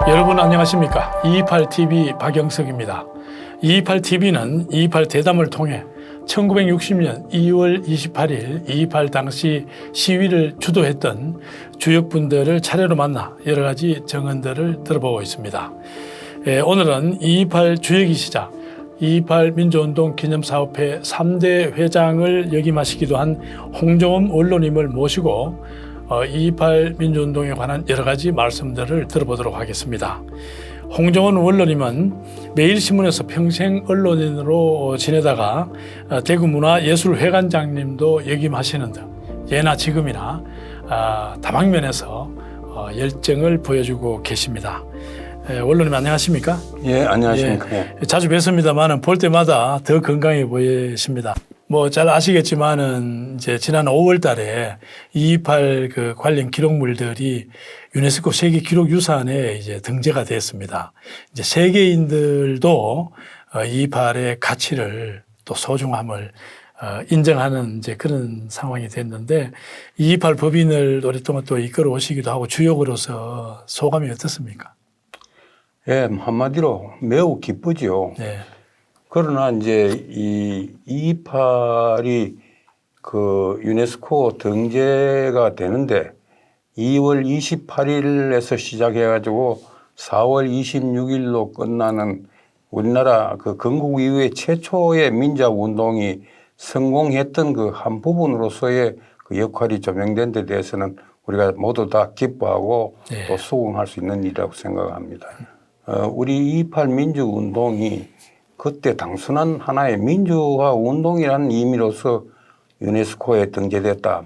여러분 안녕하십니까? 228TV 박영석입니다. 228TV는 228 대담을 통해 1960년 2월 28일 228 당시 시위를 주도했던 주역분들을 차례로 만나 여러 가지 증언들을 들어보고 있습니다. 오늘은 228 주역이시자 228 민주운동 기념사업회 3대 회장을 역임하시기도 한 홍정엄 원로님을 모시고 228 민주운동에 관한 여러 가지 말씀들을 들어보도록 하겠습니다. 홍정엄 원로님은 매일신문에서 평생 언론인으로 지내다가 대구문화예술회관장님도 역임하시는 등 예나 지금이나 다방면에서 열정을 보여주고 계십니다. 원로님 안녕하십니까? 예, 안녕하십니까? 예, 자주 뵙습니다만은 볼 때마다 더 건강해 보이십니다. 뭐 잘 아시겠지만은 이제 지난 5월 달에 228 그 관련 기록물들이 유네스코 세계 기록 유산에 이제 등재가 됐습니다. 이제 세계인들도 228의 가치를 또 소중함을 인정하는 이제 그런 상황이 됐는데 228 법인을 오랫동안 또 이끌어 오시기도 하고 주역으로서 소감이 어떻습니까? 예, 한마디로 매우 기쁘죠. 네. 그러나 이제 이 228이 그 유네스코 등재가 되는데 2월 28일에서 시작해가지고 4월 26일로 끝나는 우리나라 그 건국 이후에 최초의 민주화 운동이 성공했던 그 한 부분으로서의 그 역할이 조명된 데 대해서는 우리가 모두 다 기뻐하고 네. 또 수긍할 수 있는 일이라고 생각합니다. 우리 228 민주운동이 그때 단순한 하나의 민주화 운동이라는 의미로서 유네스코에 등재됐다.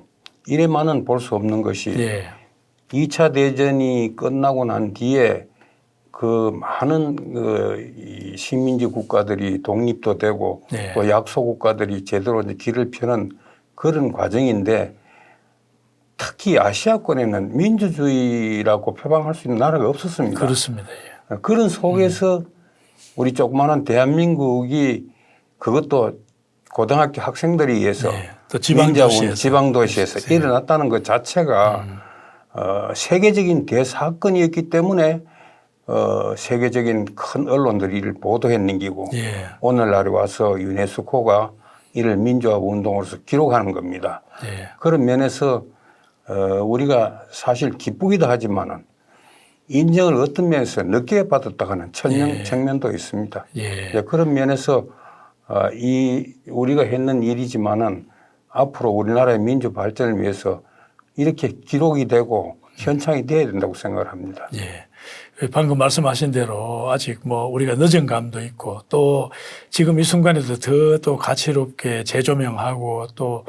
이래만은 볼 수 없는 것이 네. 2차 대전이 끝나고 난 뒤에 그 많은 이 식민지 국가들이 독립도 되고 네. 또 약소 국가들이 제대로 이제 길을 펴는 그런 과정인데 특히 아시아권에는 민주주의라고 표방할 수 있는 나라가 없었습니다. 그렇습니다. 예. 그런 속에서 우리 조그마한 대한민국이 그것도 고등학교 학생들에 의해서 네. 또 지방도시에서 지방도시에서 일어났다는 것 자체가 세계적인 대사건이었기 때문에 세계적인 큰 언론들이 이를 보도했는기고 예. 오늘날에 와서 유네스코가 이를 민주화 운동으로서 기록하는 겁니다. 예. 그런 면에서 우리가 사실 기쁘기도 하지만은 인정을 어떤 면에서 늦게 받았다고 하는 측면도 있습니다. 예. 그런 면에서 우리가 했는 일이지만은 앞으로 우리나라의 민주 발전을 위해서 이렇게 기록이 되고 현창이 돼야 된다고 생각을 합니다. 예. 방금 말씀하신 대로 아직 뭐 우리가 늦은 감도 있고 또 지금 이 순간에도 더 또 가치롭게 재조명하고 또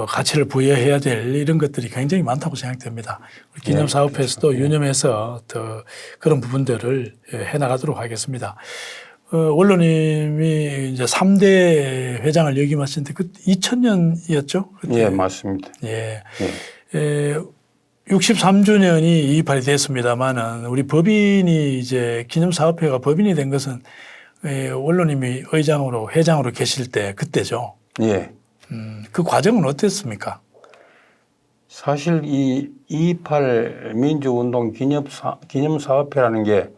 가치를 부여해야 될 이런 것들이 굉장히 많다고 생각됩니다. 기념사업회에서도 유념해서 더 그런 부분들을 해나가도록 하겠습니다. 원로님이 이제 3대 회장을 역임하셨는데 그 2000년이었죠? 예, 맞습니다. 예. 63주년이 228이 됐습니다만은 우리 법인이 이제 기념사업회가 법인이 된 것은 원로님이 회장으로 계실 때 그때죠. 예. 그 과정은 어땠습니까? 사실 이 228 민주운동 기념사업회라는 게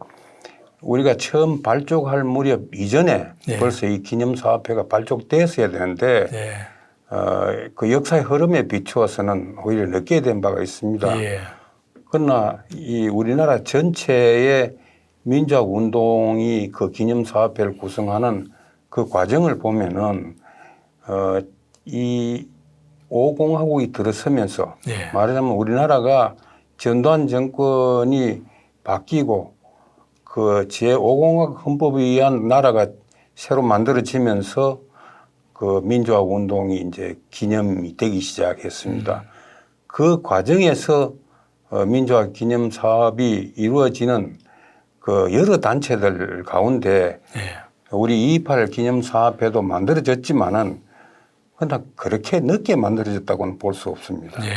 우리가 처음 발족할 무렵 이전에 네. 벌써 이 기념사업회가 발족됐어야 되는데 네. 그 역사의 흐름에 비추어서는 오히려 늦게 된 바가 있습니다. 예. 그러나 이 우리나라 전체의 민주화 운동이 그 기념사업회를 구성하는 그 과정을 보면은 이 5공화국이 들어서면서 네. 말하자면 우리나라가 전두환 정권이 바뀌고 그 제5공화국 헌법에 의한 나라가 새로 만들어지면서 그 민주화 운동이 이제 기념이 되기 시작했습니다. 그 과정에서 민주화 기념 사업이 이루어지는 그 여러 단체들 가운데 네. 우리 228 기념 사업회도 만들어졌지만은 그러나 그렇게 늦게 만들어졌다고는 볼 수 없습니다. 네.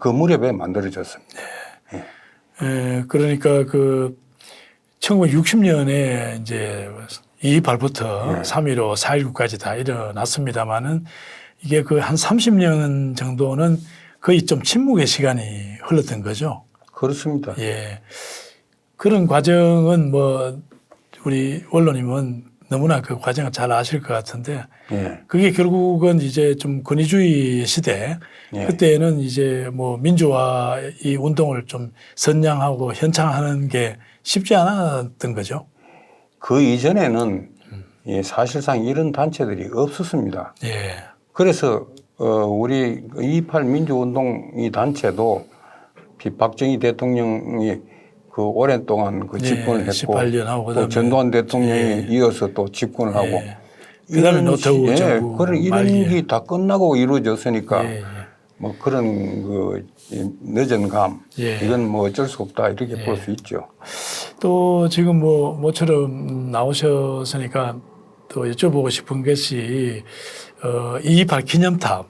그 무렵에 만들어졌습니다. 그러니까 그 1960년에 이제 228부터 3.15, 4.19까지 다 일어났습니다만은 이게 그 한 30년 정도는 거의 좀 침묵의 시간이 흘렀던 거죠. 그렇습니다. 예. 그런 과정은 뭐 우리 원로님은 너무나 그 과정을 잘 아실 것 같은데 예. 그게 결국은 이제 좀 권위주의 시대 예. 그때는 이제 뭐 민주화 이 운동을 좀 선양하고 현창하는 게 쉽지 않았던 거죠. 그 이전에는 예, 사실상 이런 단체들이 없었습니다. 예. 그래서 우리 2.28 민주운동 이 단체도 박정희 대통령이 그 오랜 동안 그 집권을 예, 했고 18년 하고 또 그다음에 전두환 대통령이 예. 이어서 또 집권을 하고 예. 그다음에 이런 노태우 예, 정부 그런 이런 말기에. 게 다 끝나고 이루어졌으니까 예, 예. 뭐 그런 그 늦은 감 예. 이건 뭐 어쩔 수 없다 이렇게 볼 수 있죠. 또 지금 뭐 모처럼 나오셨으니까 또 여쭤보고 싶은 것이 2.28 기념탑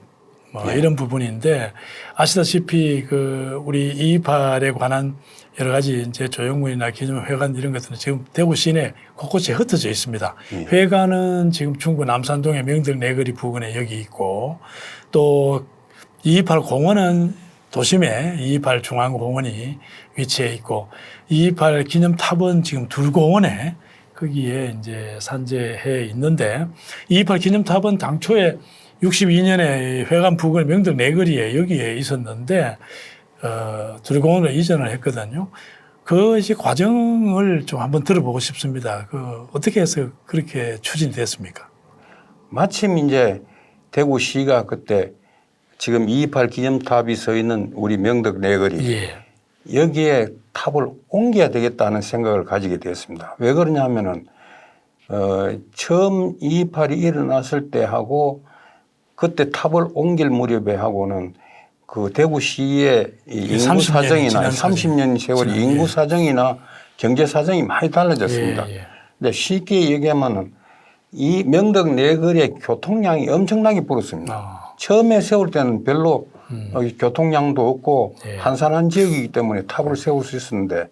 뭐 예. 이런 부분인데 아시다시피 그 우리 2.28에 관한 여러 가지 이제 조형물이나 기념회관 이런 것들은 지금 대구 시내 곳곳에 흩어져 있습니다. 예. 회관은 지금 중구 남산동의 명덕 내거리 부근에 여기 있고 또 2.28 공원은 도심에 2.28 중앙공원이 위치해 있고 2.28 기념탑은 지금 둘공원에 거기에 이제 산재해 있는데 2.28 기념탑은 당초에 62년에 회관 부근 명덕 내거리에 여기에 있었는데 둘공원으로 이전을 했거든요. 그 이제 과정을 좀 한번 들어보고 싶습니다. 그 어떻게 해서 그렇게 추진됐습니까? 마침 이제 대구시가 그때 지금 2.28 기념탑이 서 있는 우리 명덕 내거리 예. 여기에 탑을 옮겨야 되겠다는 생각을 가지게 되었습니다. 왜 그러냐면은 처음 2.28이 일어났을 때 하고 그때 탑을 옮길 무렵에 하고는 그 대구시의 인구 30년이 사정이나 지난 30년 세월이 지난, 인구 예. 사정이나 경제 사정이 많이 달라졌습니다. 예, 예. 근데 쉽게 얘기하면은 이 명덕 내거리의 교통량이 엄청나게 불었습니다. 처음에 세울 때는 별로 교통량도 없고 예. 한산한 지역이기 때문에 탑을 세울 수 있었는데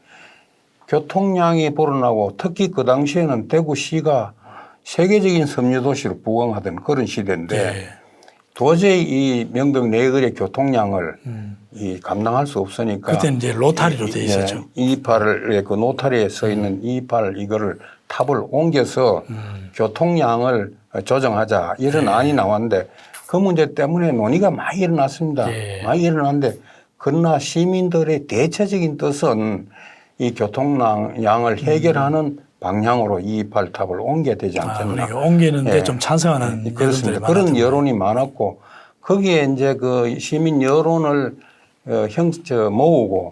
교통량이 불어나고 특히 그 당시에는 대구시가 세계적인 섬유 도시로 부흥하던 그런 시대인데 예. 도저히 이 명덕 내거리의 교통량을 이 감당할 수 없으니까 그때는 이제 로타리로 돼 있었죠. 228의 그 노타리에 서 있는 228 이거를 탑을 옮겨서 교통량을 조정하자 이런 안이 나왔는데 그 문제 때문에 논의가 많이 일어났습니다. 예. 많이 일어났는데 그러나 시민들의 대체적인 뜻은 이 교통량을 해결하는 방향으로 228 탑을 옮겨야 되지 않겠나. 그러니까 옮기는데 예. 좀 찬성하는 그렇습니다. 여론들이 그런 많았던 여론이 많았고 거기에 이제 그 시민 여론을 모으고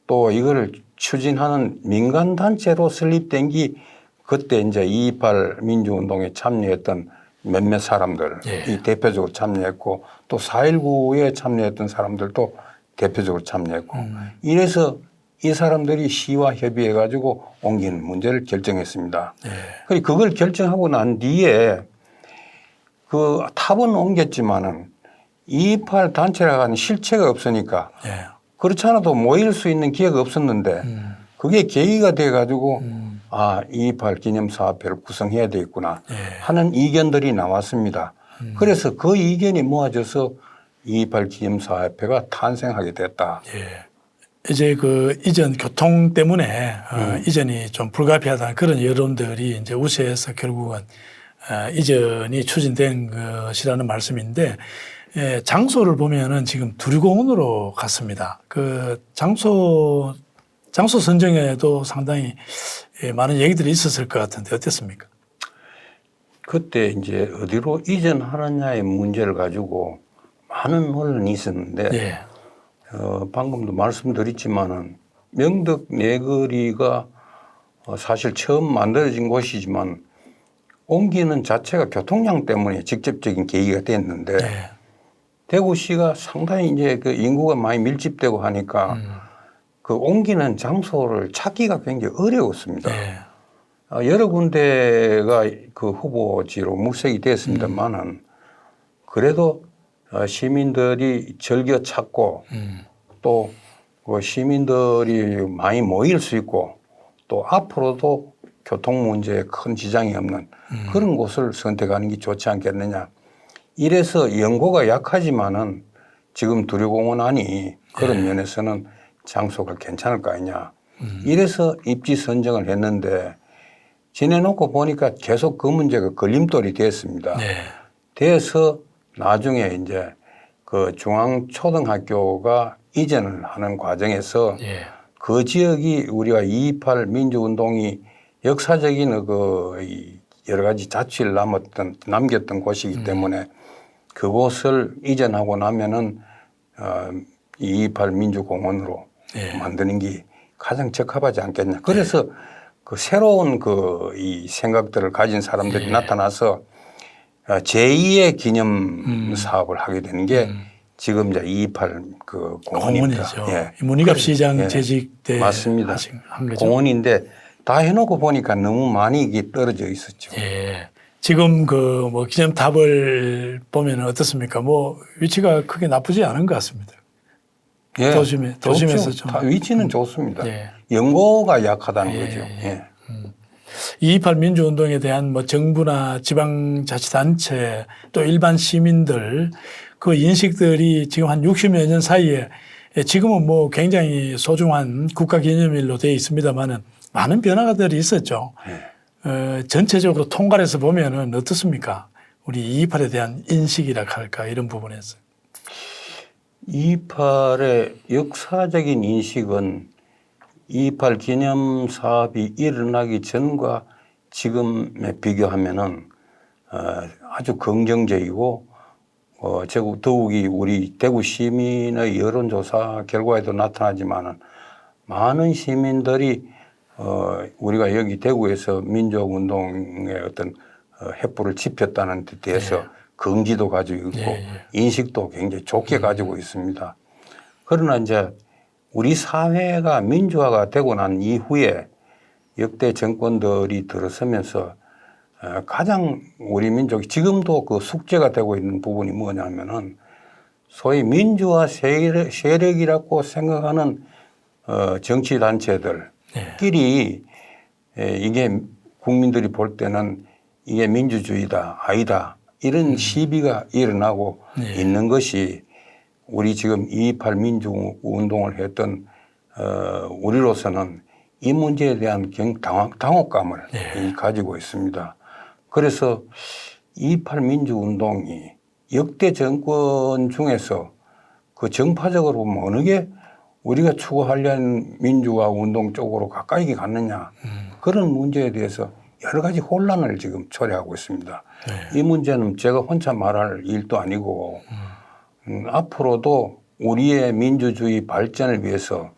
또 이거를 추진하는 민간 단체로 설립된 게 그때 이제 2.28 민주운동에 참여했던 몇몇 사람들 예. 이 대표적으로 참여했고 또 4.19에 참여했던 사람들도 대표적으로 참여했고 이래서 이 사람들이 시와 협의해 가지고 옮기는 문제를 결정했습니다. 예. 그걸 결정하고 난 뒤에 그 탑은 옮겼지만은 2.28 단체라고 하는 실체가 없으니까 예. 그렇지 않아도 모일 수 있는 기회가 없었는데 그게 계기가 돼 가지고 2.28 기념사업회를 구성해야 되겠구나 하는 이견들이 나왔습니다. 그래서 그 이견이 모아져서 2.28 기념사업회가 탄생하게 됐다. 예. 이제 그 이전 교통 때문에 이전이 좀 불가피하다는 그런 여론들이 이제 우세해서 결국은 이전이 추진된 것이라는 말씀인데 장소를 보면은 지금 두리공원으로 갔습니다. 그 장소 선정에도 상당히 많은 얘기들이 있었을 것 같은데 어땠습니까? 그때 이제 어디로 이전하느냐의 문제를 가지고 많은 논란이 있었는데 예. 방금도 말씀드렸지만은 명덕 내거리가 사실 처음 만들어진 곳이지만 옮기는 자체가 교통량 때문에 직접적인 계기가 됐는데 예. 대구시가 상당히 이제 그 인구가 많이 밀집되고 하니까 그 옮기는 장소를 찾기가 굉장히 어려웠습니다. 예. 여러 군데가 그 후보지로 물색이 됐습니다만은 그래도 시민들이 즐겨 찾고 또 그 시민들이 많이 모일 수 있고 또 앞으로도 교통 문제에 큰 지장이 없는 그런 곳을 선택하는 게 좋지 않겠느냐. 이래서 연고가 약하지만은 지금 두리공원 안이 그런 면에서는 장소가 괜찮을 거 아니냐. 이래서 입지 선정을 했는데 지내놓고 보니까 계속 그 문제가 걸림돌이 됐습니다. 네. 돼서 나중에 이제 그 중앙초등학교가 이전을 하는 과정에서 예. 그 지역이 우리가 2.28 민주운동이 역사적인 이 여러 가지 자취를 남겼던 곳이기 때문에 그곳을 이전하고 나면은 2.28 민주공원으로 예. 만드는 게 가장 적합하지 않겠냐. 그래서 그 새로운 이 생각들을 가진 사람들이 나타나서 제2의 기념 사업을 하게 되는 게 지금 이제 2.28 그 공원입니다. 공원이죠. 예. 문희갑 시장 예. 재직 때 맞습니다. 한 거죠. 공원인데 다 해놓고 보니까 너무 많이 이게 떨어져 있었죠. 예. 지금 그 뭐 기념탑을 보면 어떻습니까? 뭐 위치가 크게 나쁘지 않은 것 같습니다. 예. 도심에서 좋죠. 좀. 다 위치는 좋습니다. 예. 연고가 약하다는 거죠. 예. 2.28 민주운동에 대한 뭐 정부나 지방자치단체 또 일반 시민들 그 인식들이 지금 한 60여 년 사이에 지금은 뭐 굉장히 소중한 국가기념일로 되어 있습니다만은 많은 변화가들이 있었죠. 전체적으로 통괄해서 보면은 어떻습니까? 우리 2.28에 대한 인식이라 할까 이런 부분에서. 2.28의 역사적인 인식은 2.28 기념 사업이 일어나기 전과 지금에 비교하면은 아주 긍정적이고 더욱이 우리 대구 시민의 여론조사 결과에도 나타나지만은 많은 시민들이 우리가 여기 대구에서 민족운동의 어떤 횃불을 지폈다는 데 대해서 긍지도 가지고 있고 인식도 굉장히 좋게 가지고 있습니다. 그러나 이제 우리 사회가 민주화가 되고 난 이후에 역대 정권들이 들어서면서 가장 우리 민족이 지금도 그 숙제가 되고 있는 부분이 뭐냐면은 소위 민주화 세력이라고 생각하는 정치단체들끼리 이게 국민들이 볼 때는 이게 민주주의다, 아니다. 이런 시비가 일어나고 있는 것이 우리 지금 2.28 민주운동을 했던 우리로서는 이 문제에 대한 당혹감을 가지고 있습니다. 그래서 2.28 민주운동이 역대 정권 중에서 그 정파적으로 보면 어느 게 우리가 추구하려는 민주화 운동 쪽으로 가까이 갔느냐 그런 문제에 대해서 여러 가지 혼란을 지금 초래하고 있습니다. 이 문제는 제가 혼자 말할 일도 아니고 앞으로도 우리의 민주주의 발전을 위해서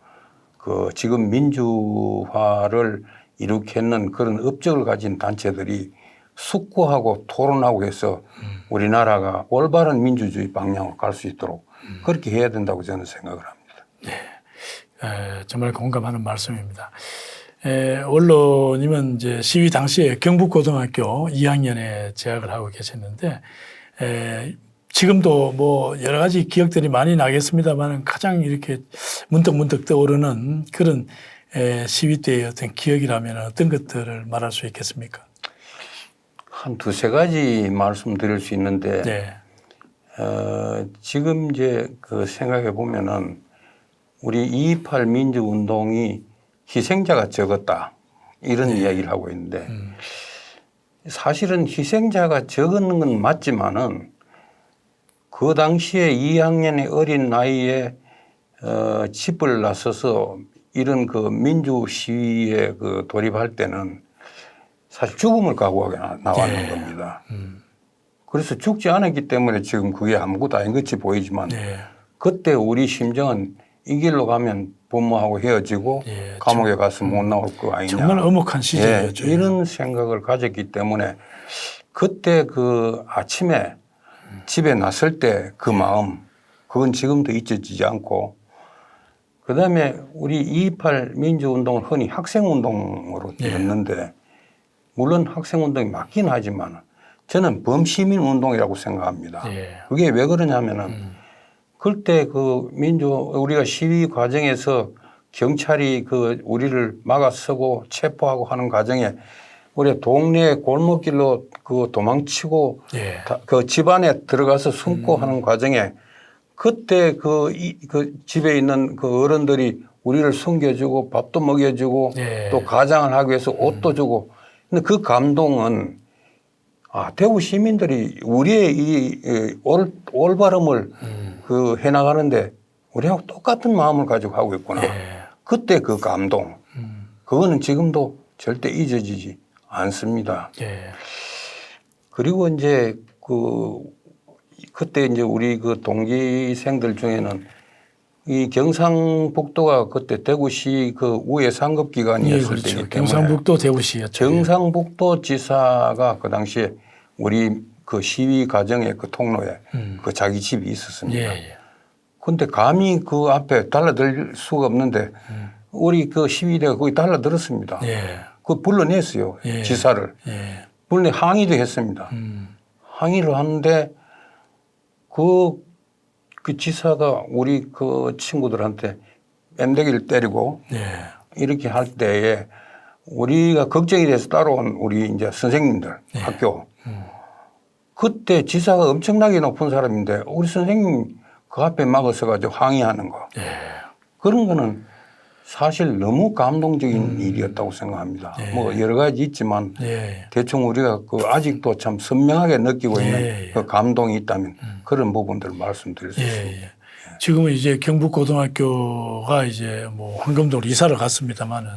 그 지금 민주화를 일으키는 그런 업적을 가진 단체들이 숙고하고 토론하고 해서 우리나라가 올바른 민주주의 방향으로 갈 수 있도록 그렇게 해야 된다고 저는 생각을 합니다. 네, 정말 공감하는 말씀입니다. 원로님은 이제 시위 당시에 경북고등학교 2학년에 재학을 하고 계셨는데 지금도 뭐 여러 가지 기억들이 많이 나겠습니다만 가장 이렇게 문득문득 떠오르는 그런 시위 때의 어떤 기억이라면 어떤 것들을 말할 수 있겠습니까? 한 두세 가지 말씀드릴 수 있는데 네. 지금 이제 그 생각해 보면은 우리 2.28 민주운동이 희생자가 적었다 이런 이야기를 하고 있는데 사실은 희생자가 적은 건 맞지만은 그 당시에 2학년의 어린 나이에 집을 나서서 이런 그 민주 시위에 그 돌입할 때는 사실 죽음을 각오하게 나왔는 겁니다. 그래서 죽지 않았기 때문에 지금 그게 아무것도 아닌 것이 보이지만 그때 우리 심정은 이 길로 가면 부모하고 헤어지고 감옥에 가서 못 나올 거 아니냐. 정말 엄혹한 시절이었죠. 이런 생각을 가졌기 때문에 그때 그 아침에 집에 났을 때 그 마음 그건 지금도 잊혀지지 않고 그다음에 우리 2.28 민주운동을 흔히 학생운동으로 들었는데 물론 학생운동이 맞긴 하지만 저는 범시민운동이라고 생각합니다. 그게 왜 그러냐면은 그때 그 우리가 시위 과정에서 경찰이 그 우리를 막아서고 체포하고 하는 과정에 우리 동네 골목길로 그 도망치고 그 집안에 들어가서 숨고 하는 과정에 그때 그 집에 있는 그 어른들이 우리를 숨겨주고 밥도 먹여주고 예. 또 가장을 하기 위해서 옷도 주고. 근데 그 감동은 대구 시민들이 우리의 이 올바름을 그 해나가는데 우리하고 똑같은 마음을 가지고 하고 있구나. 예. 그때 그 감동. 그거는 지금도 절대 잊어지지 않습니다. 예. 그리고 이제 그때 이제 우리 그 동기생들 중에는 이 경상북도가 그때 대구시 그 우회 상급 예, 기관이었을 그렇죠. 때이기 때문에 경상북도 대구시였죠. 경상북도 지사가 그 당시에 우리 그 시위 과정의 그 통로에 그 자기 집이 있었습니다. 예. 근데 감히 그 앞에 달라들 수가 없는데 우리 그 시위대가 거기 달라들었습니다. 예. 그 불러냈어요. 예. 지사를. 예. 물론 항의도 했습니다. 항의를 하는데 그 지사가 우리 그 친구들한테 뺨대기를 때리고 예. 이렇게 할 때에 우리가 걱정이 돼서 따라온 우리 이제 선생님들 예. 학교 그때 지사가 엄청나게 높은 사람인데 우리 선생님 그 앞에 막아서 가지고 항의하는 거 예. 그런 거는 사실 너무 감동적인 일이었다고 생각합니다. 예. 뭐 여러 가지 있지만 예. 대충 우리가 그 아직도 참 선명하게 느끼고 있는 예. 그 감동이 있다면 그런 부분들을 말씀드릴 수 있습니다. 예. 지금은 이제 경북고등학교가 이제 뭐 황금도로 이사를 갔습니다마는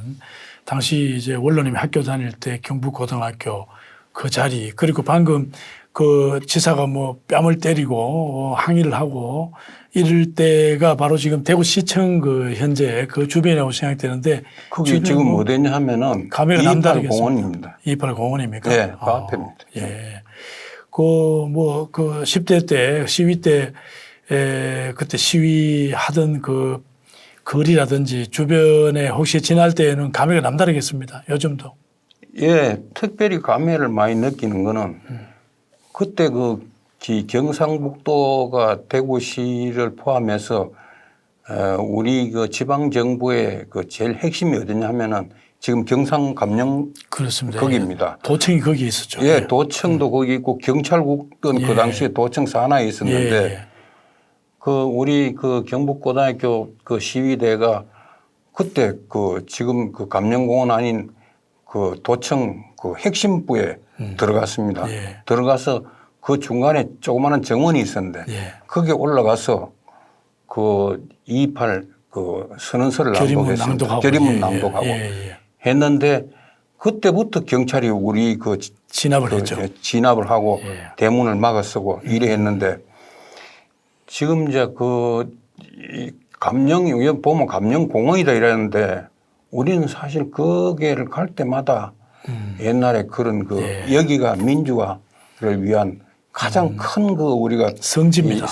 당시 이제 원로님이 학교 다닐 때 경북고등학교 그 자리 그리고 방금 그 지사가 뭐 뺨을 때리고 항의를 하고 이럴 때가 바로 지금 대구시청 그 현재 그 주변이라고 생각되는데 그게 지금 뭐 되냐 하면은 감회가 이팔 남다르겠습니다. 공원입니다. 28 공원입니까? 네, 그 앞입니다. 예. 그 10대 때 시위 때 그때 시위하던 그 거리라든지 주변에 혹시 지날 때에는 감회가 남다르겠습니다. 요즘도. 예, 특별히 감회를 많이 느끼는 거는 그때 그 경상북도가 대구시를 포함해서 우리 그 지방 정부의 그 제일 핵심이 어디냐 하면은 지금 경상감령 그렇습니다. 거기입니다. 도청이 거기 있었죠. 예, 도청도 거기 있고 경찰국은 그 당시에 도청 산하에 있었는데 그 우리 그 경북고등학교 그 시위대가 그때 그 지금 그 감령공원 아닌 그 도청 그 핵심부에 들어갔습니다. 들어가서 그 중간에 조그마한 정원이 있었는데 거기에 올라가서 그 2.28 그 선언서를 낭독했습니다. 결의문 낭독하고 했는데 그때부터 경찰이 우리 그 진압을 했죠. 진압을 하고 대문을 막아서고 이래 했는데 지금 이제 그 감령 보면 감령공원이다 이랬는데 우리는 사실 거기를 갈 때마다 옛날에 그런 그 여기가 민주화를 위한 가장 큰 그 우리가 성지입니다.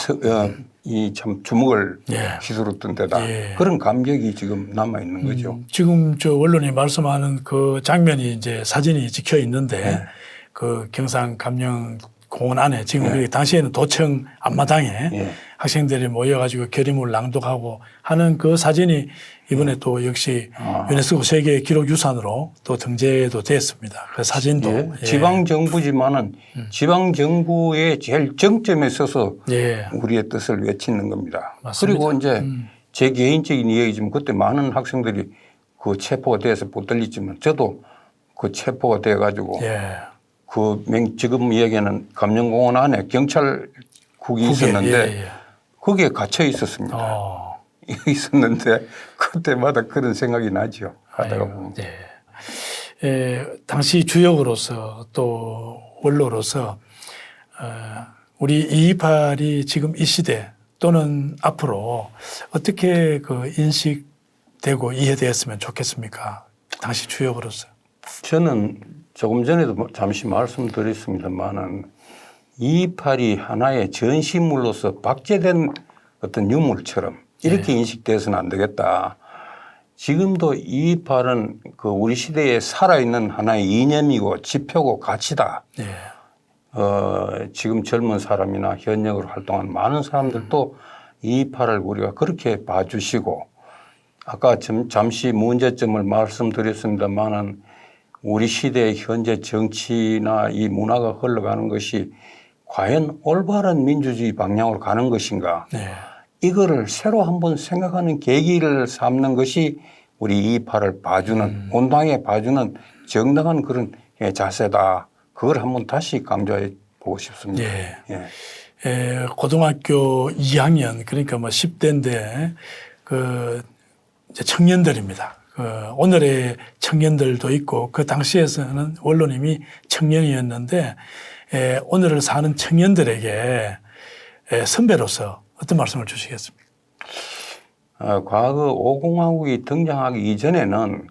이 참 주목을 휘두르던 데다 그런 감격이 지금 남아 있는 거죠. 지금 저 원로님 말씀하는 그 장면이 이제 사진이 찍혀 있는데 그 경상 감령 공원 안에 지금 그 당시에는 도청 앞마당에 학생들이 모여가지고 결의문을 낭독하고 하는 그 사진이 이번에 또 역시 유네스코 세계 기록 유산으로 또 등재도 됐습니다. 그 사진도 지방 정부지만은 지방 정부의 제일 정점에 서서 우리의 뜻을 외치는 겁니다. 맞습니다. 그리고 이제 제 개인적인 이야기지만 그때 많은 학생들이 그 체포가 돼서 붙들렸지만 저도 그 체포가 돼 가지고 그 지금 이야기하는 감령공원 안에 경찰국이 있었는데 거기에 갇혀 있었습니다. 있었는데 그때마다 그런 생각이 나죠. 하다가 보면. 당시 주역으로서 또 원로로서 우리 2.28이 지금 이 시대 또는 앞으로 어떻게 그 인식되고 이해되었으면 좋겠습니까? 당시 주역으로서. 저는 조금 전에도 잠시 말씀드렸습니다만은 2.28이 하나의 전시물로서 박제된 어떤 유물처럼 이렇게 인식돼서는 안 되겠다. 지금도 2.28은 그 우리 시대에 살아있는 하나의 이념이고 지표고 가치다. 지금 젊은 사람이나 현역으로 활동하는 많은 사람들도 2.28을 우리가 그렇게 봐주시고 아까 잠시 문제점을 말씀드렸습니다만은 우리 시대의 현재 정치나 이 문화가 흘러가는 것이 과연 올바른 민주주의 방향으로 가는 것인가. 이거를 새로 한번 생각하는 계기를 삼는 것이 우리 2.28을 봐주는 온당에 봐주는 정당한 그런 자세다. 그걸 한번 다시 강조해 보고 싶습니다. 예. 예. 고등학교 2학년 그러니까 뭐 10대인데 그 이제 청년들입니다. 오늘의 청년들도 있고 그 당시에서는 원로님이 청년이었는데 오늘을 사는 청년들에게 선배로서 어떤 말씀을 주시겠습니까? 과거 5공화국이 등장하기 이전에는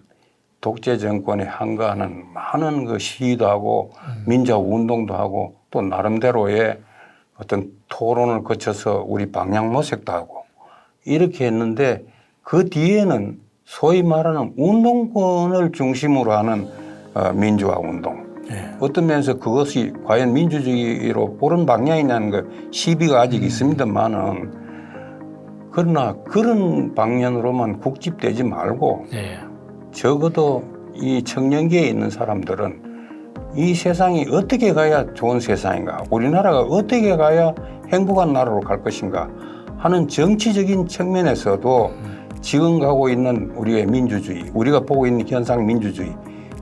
독재 정권에 항거하는 많은 그 시위도 하고 민주화 운동도 하고 또 나름대로의 어떤 토론을 거쳐서 우리 방향 모색도 하고 이렇게 했는데 그 뒤에는 소위 말하는 운동권을 중심으로 하는 민주화 운동. 어떤 면에서 그것이 과연 민주주의로 옳은 방향이냐는 그 시비가 아직 있습니다만은 그러나 그런 방향으로만 국집되지 말고 적어도 이 청년기에 있는 사람들은 이 세상이 어떻게 가야 좋은 세상인가, 우리나라가 어떻게 가야 행복한 나라로 갈 것인가 하는 정치적인 측면에서도 지금 가고 있는 우리의 민주주의, 우리가 보고 있는 현상 민주주의,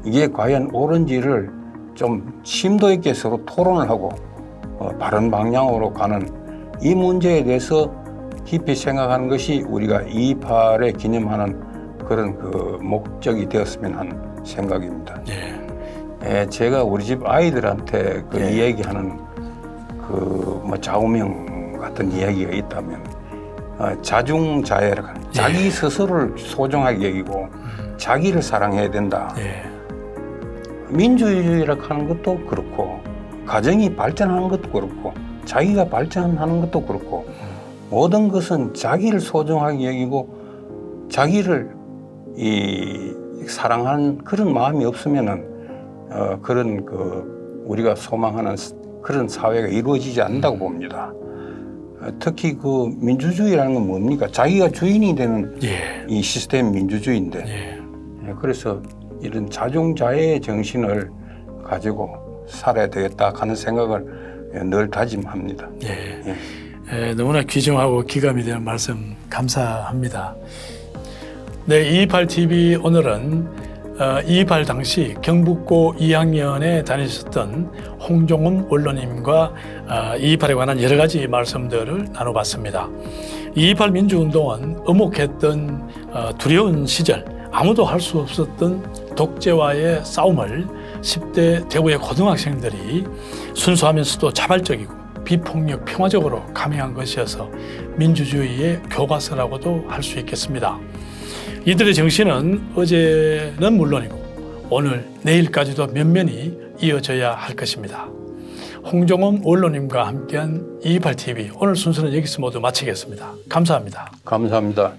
이게 과연 옳은지를 좀 심도 있게 서로 토론을 하고 바른 방향으로 가는 이 문제에 대해서 깊이 생각하는 것이 우리가 2.28에 기념하는 그런 그 목적이 되었으면 하는 생각입니다. 제가 우리 집 아이들한테 그 이야기하는 그 뭐 좌우명 같은 이야기가 있다면 자중자애라 자기 스스로를 소중하게 여기고 자기를 사랑해야 된다. 민주주의라고 하는 것도 그렇고 가정이 발전하는 것도 그렇고 자기가 발전하는 것도 그렇고 모든 것은 자기를 소중하게 여기고 자기를 사랑하는 그런 마음이 없으면은 그런 그 우리가 소망하는 그런 사회가 이루어지지 않는다고 봅니다. 특히 그 민주주의라는 건 뭡니까? 자기가 주인이 되는 이 시스템 민주주의인데 그래서 이런 자중자애의 정신을 가지고 살아야 되겠다 하는 생각을 늘 다짐합니다. 너무나 귀중하고 기감이 되는 말씀 감사합니다. 네, 228TV 오늘은 2.28 당시 경북고 2학년에 다니셨던 홍종훈 원로님과 2.28에 관한 여러 가지 말씀들을 나눠봤습니다. 2.28 민주운동은 엄혹했던 두려운 시절, 아무도 할 수 없었던 독재와의 싸움을 10대 대구의 고등학생들이 순수하면서도 자발적이고 비폭력 평화적으로 감행한 것이어서 민주주의의 교과서라고도 할 수 있겠습니다. 이들의 정신은 어제는 물론이고 오늘, 내일까지도 면면히 이어져야 할 것입니다. 홍종훈 원로님과 함께한 228TV 오늘 순서는 여기서 모두 마치겠습니다. 감사합니다. 감사합니다.